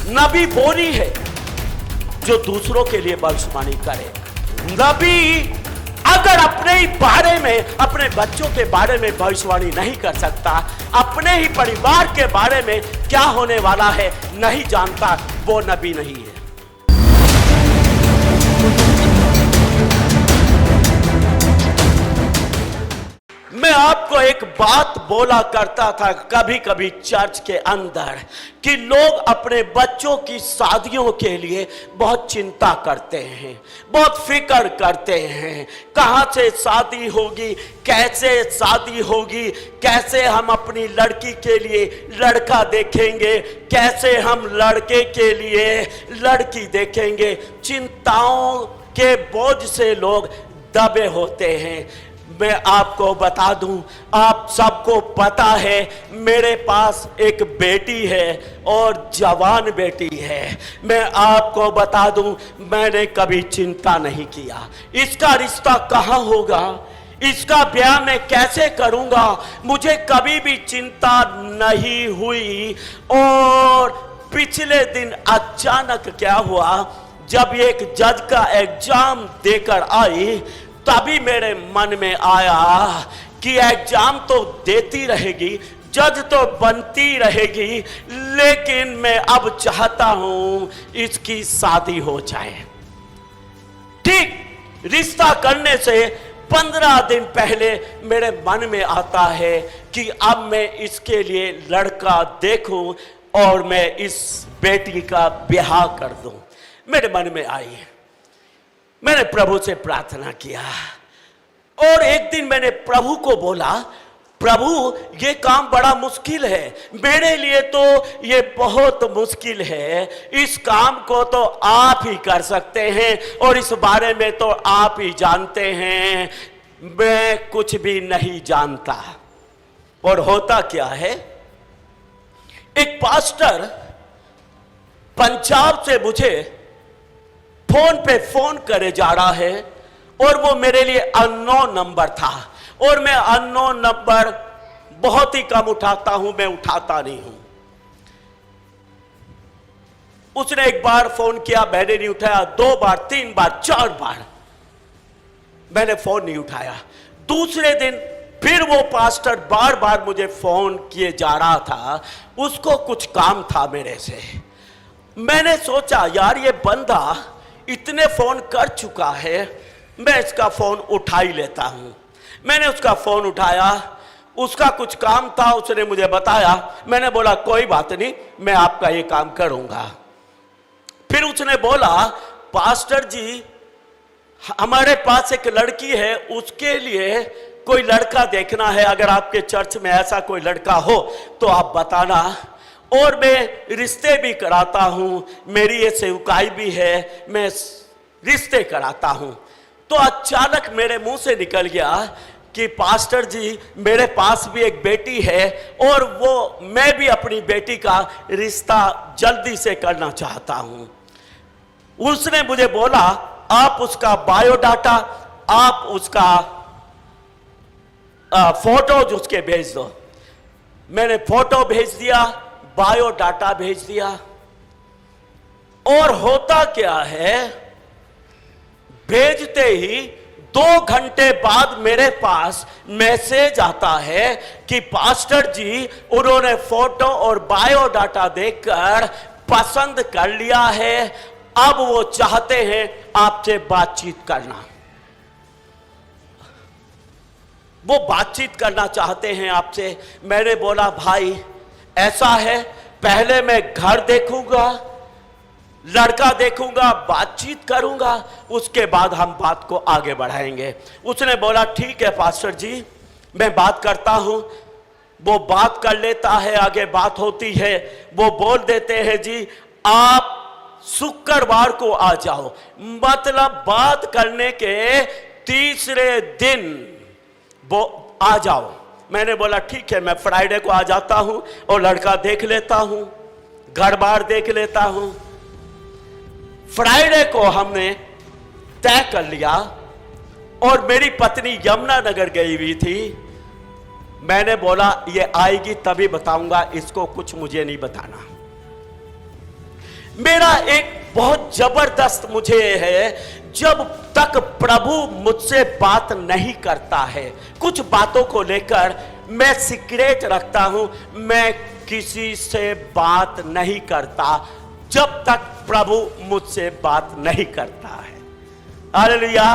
नबी बोरी है जो दूसरों के लिए भविष्यवाणी करे। नबी अगर अपने ही बारे में, अपने बच्चों के बारे में भविष्यवाणी नहीं कर सकता, अपने ही परिवार के बारे में क्या होने वाला है नहीं जानता, वो नबी नहीं है। मैं आपको एक बात बोला करता था कभी कभी चर्च के अंदर कि लोग अपने बच्चों की शादियों के लिए बहुत चिंता करते हैं, बहुत फिक्र करते हैं। कहाँ से शादी होगी, कैसे शादी होगी, कैसे हम अपनी लड़की के लिए लड़का देखेंगे, कैसे हम लड़के के लिए लड़की देखेंगे। चिंताओं के बोझ से लोग दबे होते हैं। मैं आपको बता दूं, आप सबको पता है मेरे पास एक बेटी है और जवान बेटी है। मैं आपको बता दूं, मैंने कभी चिंता नहीं किया इसका रिश्ता कहाँ होगा, इसका ब्याह मैं कैसे करूंगा, मुझे कभी भी चिंता नहीं हुई। और पिछले दिन अचानक क्या हुआ, जब एक जज का एग्जाम देकर आई तभी मेरे मन में आया कि एग्जाम तो देती रहेगी, जज तो बनती रहेगी, लेकिन मैं अब चाहता हूं इसकी शादी हो जाए। ठीक रिश्ता करने से 15 दिन पहले मेरे मन में आता है कि अब मैं इसके लिए लड़का देखूं और मैं इस बेटी का ब्याह कर दूं। मेरे मन में आई, मैंने प्रभु से प्रार्थना किया और एक दिन मैंने प्रभु को बोला, प्रभु ये काम बड़ा मुश्किल है, मेरे लिए तो ये बहुत मुश्किल है, इस काम को तो आप ही कर सकते हैं और इस बारे में तो आप ही जानते हैं, मैं कुछ भी नहीं जानता। और होता क्या है, एक पास्टर पंजाब से मुझे फोन पे फोन करे जा रहा है और वो मेरे लिए अननोन नंबर था और मैं अननोन नंबर बहुत ही कम उठाता हूं, मैं उठाता नहीं हूं। उसने एक बार फोन किया, मैंने नहीं उठाया, 2 बार 3 बार 4 बार मैंने फोन नहीं उठाया। दूसरे दिन फिर वो पास्टर बार बार मुझे फोन किए जा रहा था, उसको कुछ काम था मेरे से। मैंने सोचा यार ये बंदा इतने फोन कर चुका है, मैं इसका फोन उठा ही लेता हूं। मैंने उसका फोन उठाया, उसका कुछ काम था, उसने मुझे बताया। मैंने बोला कोई बात नहीं, मैं आपका ये काम करूंगा। फिर उसने बोला पास्टर जी हमारे पास एक लड़की है, उसके लिए कोई लड़का देखना है, अगर आपके चर्च में ऐसा कोई लड़का हो तो आप बताना, और मैं रिश्ते भी कराता हूं, मेरी ये सेवकाई भी है, मैं रिश्ते कराता हूं। तो अचानक मेरे मुंह से निकल गया कि पास्टर जी मेरे पास भी एक बेटी है और वो मैं भी अपनी बेटी का रिश्ता जल्दी से करना चाहता हूं। उसने मुझे बोला आप उसका बायोडाटा, आप उसका फोटोज उसके भेज दो। मैंने फोटो भेज दिया, बायोडाटा भेज दिया, और होता क्या है, भेजते ही 2 घंटे बाद मेरे पास मैसेज आता है कि पास्टर जी उन्होंने फोटो और बायोडाटा देखकर पसंद कर लिया है, अब वो चाहते हैं आपसे बातचीत करना। वो बातचीत करना चाहते हैं आपसे। मैंने बोला भाई ऐसा है, पहले मैं घर देखूंगा, लड़का देखूंगा, बातचीत करूंगा, उसके बाद हम बात को आगे बढ़ाएंगे। उसने बोला ठीक है पास्टर जी मैं बात करता हूं। वो बात कर लेता है, आगे बात होती है, वो बोल देते हैं जी आप शुक्रवार को आ जाओ, मतलब बात करने के तीसरे दिन वो आ जाओ। मैंने बोला ठीक है मैं फ्राइडे को आ जाता हूं और लड़का देख लेता हूं, घर बार देख लेता हूं। फ्राइडे को हमने तय कर लिया और मेरी पत्नी यमुनानगर गई हुई थी। मैंने बोला ये आएगी तभी बताऊंगा, इसको कुछ मुझे नहीं बताना। मेरा एक बहुत जबरदस्त मुझे है, जब तक प्रभु मुझसे बात नहीं करता है, कुछ बातों को लेकर मैं सीक्रेट रखता हूं, मैं किसी से बात नहीं करता जब तक प्रभु मुझसे बात नहीं करता है। हालेलुया।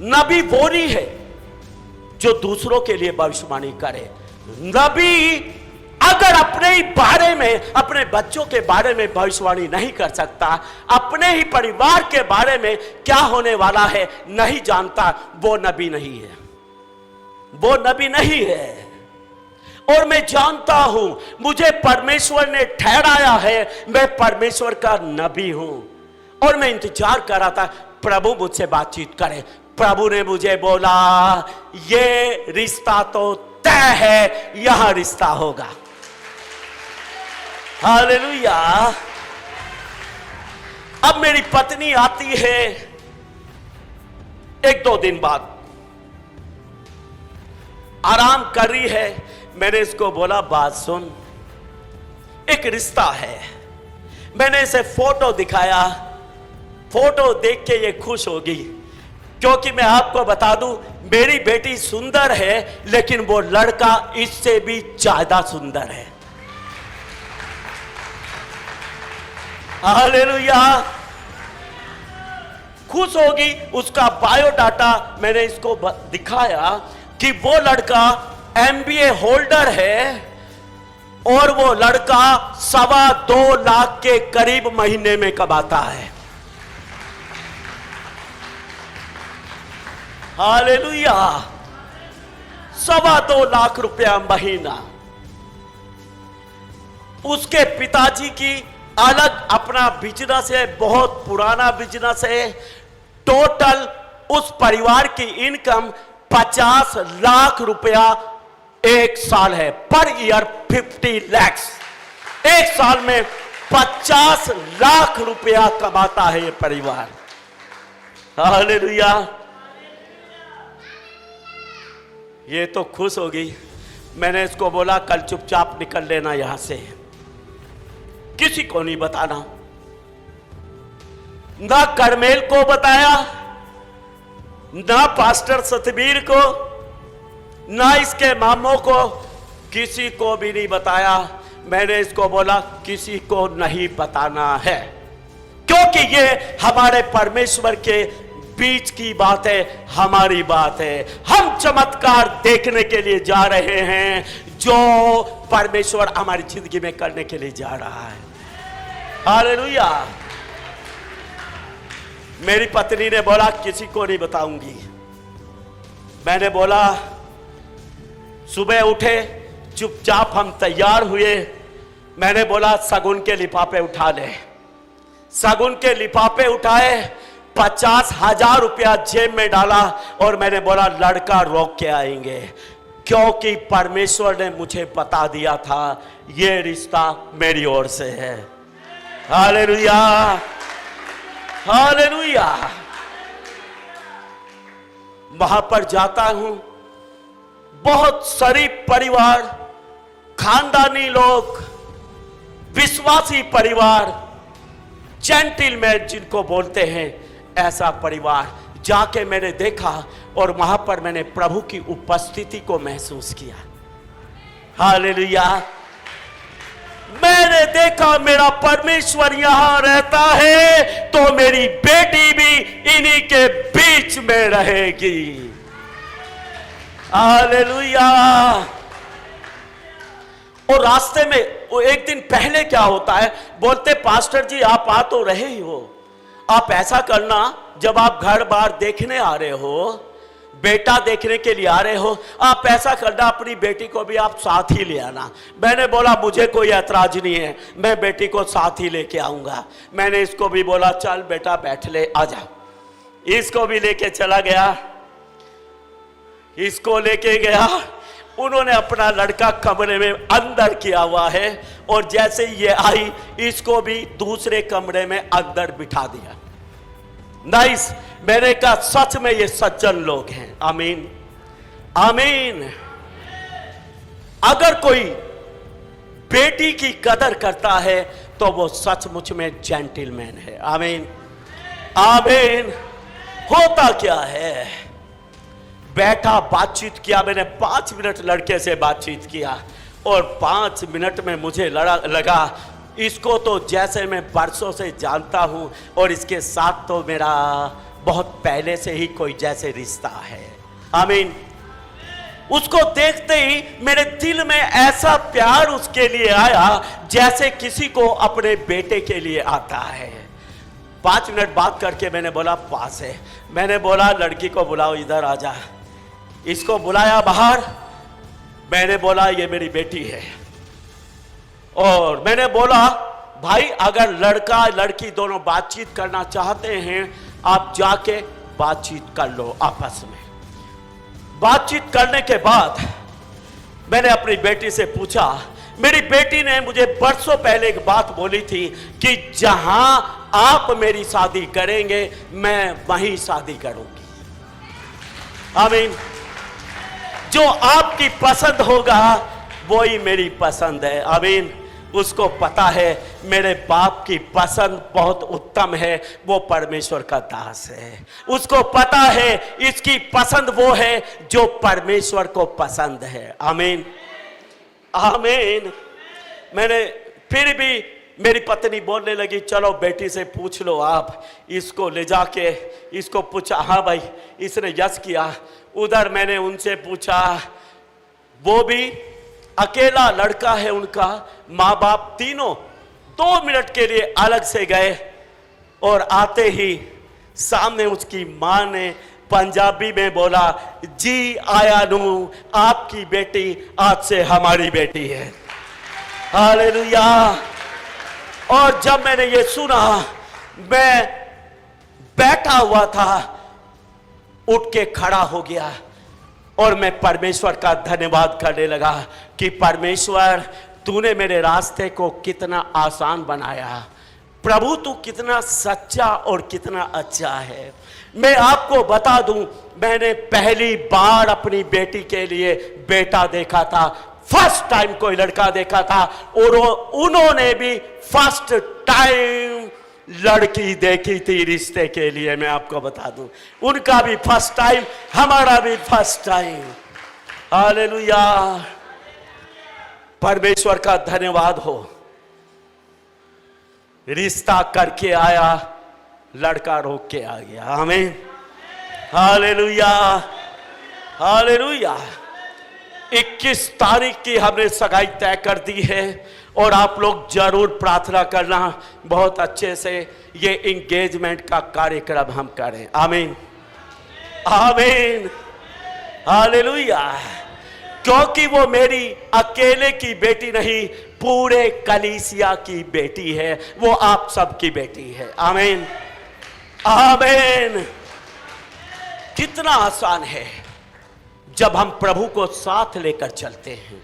नबी वो नहीं है जो दूसरों के लिए भविष्यवाणी करे। नबी अगर अपने ही बारे में, अपने बच्चों के बारे में भविष्यवाणी नहीं कर सकता, अपने ही परिवार के बारे में क्या होने वाला है नहीं जानता, वो नबी नहीं है, वो नबी नहीं है। और मैं जानता हूं मुझे परमेश्वर ने ठहराया है, मैं परमेश्वर का नबी हूं। और मैं इंतजार कर रहा था प्रभु मुझसे बातचीत करे। प्रभु ने मुझे बोला ये रिश्ता तो तय है, यहां रिश्ता होगा। हालेलुया। अब मेरी पत्नी आती है 1-2 दिन बाद, आराम कर रही है। मैंने इसको बोला बात सुन, एक रिश्ता है। मैंने इसे फोटो दिखाया, फोटो देख के ये खुश होगी, क्योंकि मैं आपको बता दूं मेरी बेटी सुंदर है, लेकिन वो लड़का इससे भी ज्यादा सुंदर है। हालेलुया। खुश होगी। उसका बायोडाटा मैंने इसको दिखाया कि वो लड़का MBA होल्डर है और वो लड़का 2.25 लाख के करीब महीने में कमाता है। हालेलुया। 2.25 लाख रुपया महीना। उसके पिताजी की अलग अपना बिजनेस है, बहुत पुराना बिजनेस है। टोटल उस परिवार की इनकम 50 लाख रुपया एक साल है, पर ईयर 50 लाख। एक साल में 50 लाख रुपया कमाता है ये परिवार। हालेलुया। ये तो खुश हो गई। मैंने इसको बोला कल चुपचाप निकल लेना यहां से, किसी को नहीं बताना। ना करमेल को बताया, ना पास्टर सतबीर को, ना इसके मामों को, किसी को भी नहीं बताया। मैंने इसको बोला किसी को नहीं बताना है, क्योंकि ये हमारे परमेश्वर के बीच की बात है, हमारी बात है। हम चमत्कार देखने के लिए जा रहे हैं जो परमेश्वर हमारी जिंदगी में करने के लिए जा रहा है। हालेलुया। मेरी पत्नी ने बोला किसी को नहीं बताऊंगी। मैंने बोला सुबह उठे, चुपचाप हम तैयार हुए। मैंने बोला सगुन के लिफाफे उठा ले। सगुन के लिफाफे उठाए, 50,000 रुपया जेब में डाला और मैंने बोला लड़का रोक के आएंगे, क्योंकि परमेश्वर ने मुझे बता दिया था ये रिश्ता मेरी ओर से है। हालेलुया। हालेलुया। वहां पर जाता हूं, बहुत शरीफ परिवार, खानदानी लोग, विश्वासी परिवार, जेंटिलमैन जिनको बोलते हैं, ऐसा परिवार जाके मैंने देखा और वहां पर मैंने प्रभु की उपस्थिति को महसूस किया। हालेलुया। मैंने देखा मेरा परमेश्वर यहां रहता है तो मेरी बेटी भी इन्हीं के बीच में रहेगी। हालेलुया। और रास्ते में वो एक दिन पहले क्या होता है, बोलते पास्टर जी आप आ तो रहे ही हो, आप ऐसा करना जब आप घर बार देखने आ रहे हो, बेटा देखने के लिए आ रहे हो, आप ऐसा करना अपनी बेटी को भी आप साथ ही ले आना। मैंने बोला मुझे कोई ऐतराज नहीं है, मैं बेटी को साथ ही लेके आऊंगा। मैंने इसको भी बोला चल बेटा बैठ ले, आजा। इसको भी लेके चला गया, इसको लेके गया। उन्होंने अपना लड़का कमरे में अंदर किया हुआ है और जैसे ये आई इसको भी दूसरे कमरे में अंदर बिठा दिया। नाइस। मैंने कहा सच में ये सज्जन लोग हैं। आमीन आमीन। अगर कोई बेटी की कदर करता है तो वो सचमुच में जेंटलमैन है। आमीन, आमीन। होता क्या है, बैठा बातचीत किया, मैंने 5 मिनट लड़के से बातचीत किया और 5 मिनट में मुझे लगा इसको तो जैसे मैं बरसों से जानता हूं और इसके साथ तो मेरा बहुत पहले से ही कोई जैसे रिश्ता है। आमीन। उसको देखते ही मेरे दिल में ऐसा प्यार उसके लिए आया जैसे किसी को अपने बेटे के लिए आता है। 5 मिनट बात करके मैंने बोला पास है, मैंने बोला लड़की को बुलाओ, इधर आ जा। इसको बुलाया बाहर, मैंने बोला ये मेरी बेटी है। और मैंने बोला भाई अगर लड़का लड़की दोनों बातचीत करना चाहते हैं आप जाके बातचीत कर लो आपस में। बातचीत करने के बाद मैंने अपनी बेटी से पूछा, मेरी बेटी ने मुझे बरसों पहले एक बात बोली थी कि जहां आप मेरी शादी करेंगे मैं वहीं शादी करूंगी। आमीन। जो आपकी पसंद होगा वही मेरी पसंद है। आमीन। उसको पता है मेरे बाप की पसंद बहुत उत्तम है, वो परमेश्वर का दास है। उसको पता है इसकी पसंद वो है जो परमेश्वर को पसंद है। आमीन, आमीन। मैंने फिर भी मेरी पत्नी बोलने लगी चलो बेटी से पूछ लो आप। इसको ले जाके इसको पूछा, हाँ भाई इसने यस किया। उधर मैंने उनसे पूछा, वो भी अकेला लड़का है उनका, माँ बाप तीनों 2 मिनट के लिए अलग से गए और आते ही सामने उसकी माँ ने पंजाबी में बोला, जी आया नू आपकी बेटी आज से हमारी बेटी है। हालेलुया। और जब मैंने ये सुना मैं बैठा हुआ था, उठ के खड़ा हो गया और मैं परमेश्वर का धन्यवाद करने लगा कि परमेश्वर तूने मेरे रास्ते को कितना आसान बनाया। प्रभु तू कितना सच्चा और कितना अच्छा है। मैं आपको बता दूं, मैंने पहली बार अपनी बेटी के लिए बेटा देखा था, फर्स्ट टाइम कोई लड़का देखा था और उन्होंने भी फर्स्ट टाइम लड़की देखी थी रिश्ते के लिए। मैं आपको बता दूं, उनका भी फर्स्ट टाइम, हमारा भी फर्स्ट टाइम। हालेलुया। परमेश्वर का धन्यवाद हो। रिश्ता करके आया, लड़का रोक के आ गया। आमीन, हालेलुया, हालेलुया। 21 तारीख की हमने सगाई तय कर दी है और आप लोग जरूर प्रार्थना करना बहुत अच्छे से ये इंगेजमेंट का कार्यक्रम हम करें। आमीन, आमीन, हालेलुया। क्योंकि वो मेरी अकेले की बेटी नहीं, पूरे कलीसिया की बेटी है, वो आप सबकी बेटी है। आमीन, आमीन। कितना आसान है जब हम प्रभु को साथ लेकर चलते हैं,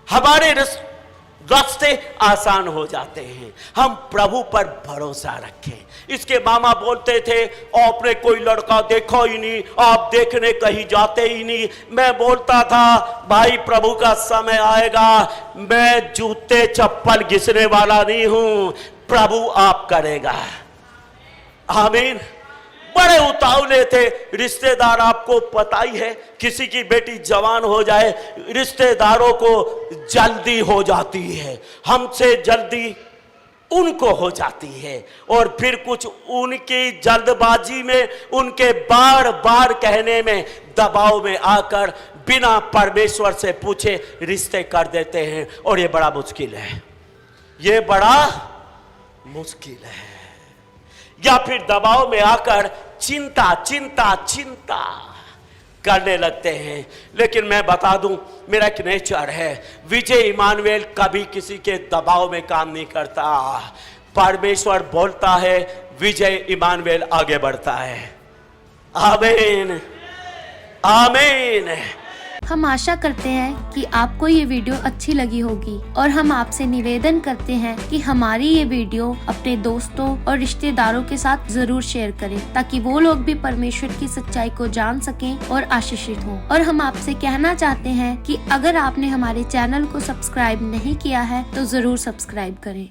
हमारे रास्ते आसान हो जाते हैं। हम प्रभु पर भरोसा रखें। इसके मामा बोलते थे आपने कोई लड़का देखा ही नहीं, आप देखने कहीं जाते ही नहीं। मैं बोलता था भाई प्रभु का समय आएगा, मैं जूते चप्पल घिसने वाला नहीं हूं, प्रभु आप करेगा। आमीन। बड़े उतावले थे रिश्तेदार, आपको पता ही है किसी की बेटी जवान हो जाए रिश्तेदारों को जल्दी हो जाती है, हमसे जल्दी उनको हो जाती है। और फिर कुछ उनकी जल्दबाजी में, उनके बार बार कहने में, दबाव में आकर बिना परमेश्वर से पूछे रिश्ते कर देते हैं। और ये बड़ा मुश्किल है, ये बड़ा मुश्किल है। या फिर दबाव में आकर चिंता चिंता चिंता करने लगते हैं। लेकिन मैं बता दूं, मेरा एक नेचर है, विजय इमानुएल कभी किसी के दबाव में काम नहीं करता। परमेश्वर बोलता है, विजय इमानुएल आगे बढ़ता है। आमीन, आमीन। हम आशा करते हैं कि आपको ये वीडियो अच्छी लगी होगी और हम आपसे निवेदन करते हैं कि हमारी ये वीडियो अपने दोस्तों और रिश्तेदारों के साथ जरूर शेयर करें ताकि वो लोग भी परमेश्वर की सच्चाई को जान सकें और आशीषित हों। और हम आपसे कहना चाहते हैं कि अगर आपने हमारे चैनल को सब्सक्राइब नहीं किया है तो जरूर सब्सक्राइब करें।